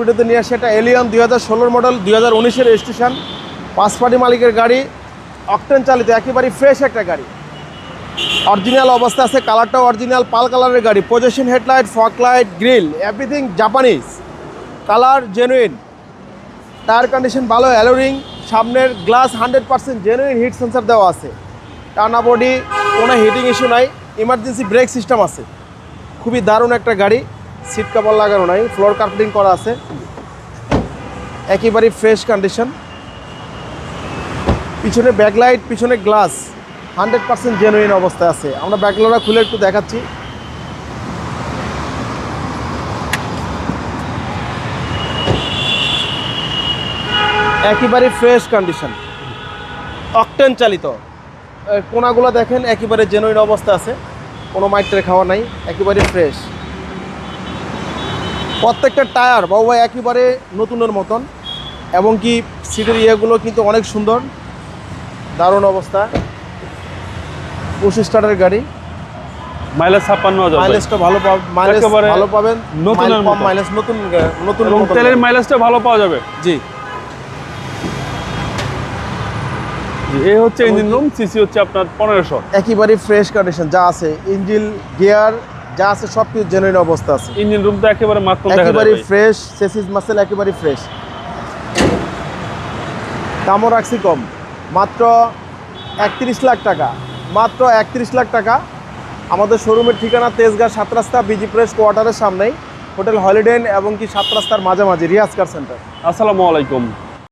ভিডিওতে নিয়ে আসে এটা এলিয়ন 2016 মডেল 2019-এর রেজিস্ট্রেশন, 5 পার্টি মালিকের গাড়ি, অকটেন চালিত, একেবারে ফ্রেশ একটা গাড়ি, অরিজিনাল অবস্থা আছে, কালারটাও অরিজিনাল, পাল কালারের গাড়ি, position headlight, fog light, grill, everything Japanese, colour genuine, tyre condition ভালো, অ্যালোরিং, সামনের গ্লাস 100% জেনুইন, হিট সেন্সার দেওয়া আছে, টানা বডি, কোনো হিটিং ইস্যু নাই, ইমার্জেন্সি ব্রেক সিস্টেম আছে, খুবই দারুণ একটা গাড়ি, সিট কভার লাগানো নাই, ফ্লোর কার্পেটিং করা আছে, একেবারে ফ্রেশ কন্ডিশন, পিছনে ব্যাকলাইট, পিছনে গ্লাস 100% জেনুইন অবস্থায় আছে। আমরা ব্যাকলাইটটা খুলে একটু দেখাচ্ছি। একেবারে ফ্রেশ কন্ডিশন, অকটেন চালিত, কোনাগুলো দেখেন একেবারে জেনুইন অবস্থা আছে, কোনো মাইট্রে খাওয়া নাই, একেবারে ফ্রেশ। প্রত্যেকটা টায়ার বাবু ভাই একেবারে নতুনের মতন, এবং কি সিটের ইয়েগুলো কিন্তু অনেক সুন্দর, দারুণ অবস্থা। 25 স্টারের গাড়ি, মাইলেজ 56,000, মাইলেজটা ভালো পাবেন, মাইলেজ ভালো পাবেন, নতুনের কম মাইলেজ, নতুন এবং তেলের মাইলেজটা ভালো পাওয়া যাবে। জি, এই হচ্ছে ইঞ্জিন রুম, সিসি হচ্ছে আপনার 1500। একেবারে ফ্রেশ কন্ডিশন যা আছে, ইঞ্জিন গিয়ার যা আছে সব কিছু জেনুইন অবস্থা আছে। ইঞ্জিন রুম তো একেবারে মাত্র দেখা একেবারে যাবে, ফ্রেশ, চেসিস মাসেল একেবারে ফ্রেশ। দামও রাখছি কম, মাত্র 31 লাখ টাকা, মাত্র 31 লাখ টাকা। আমাদের শোরুমের ঠিকানা তেজগাঁ 7 রাস্তা বিজি প্রেস কোয়ার্টারের সামনেই, হোটেল হলিডে ইন এবং কি 7 রাস্তার মাঝামাঝি, রিয়াজ কার সেন্টার। আসসালামু আলাইকুম।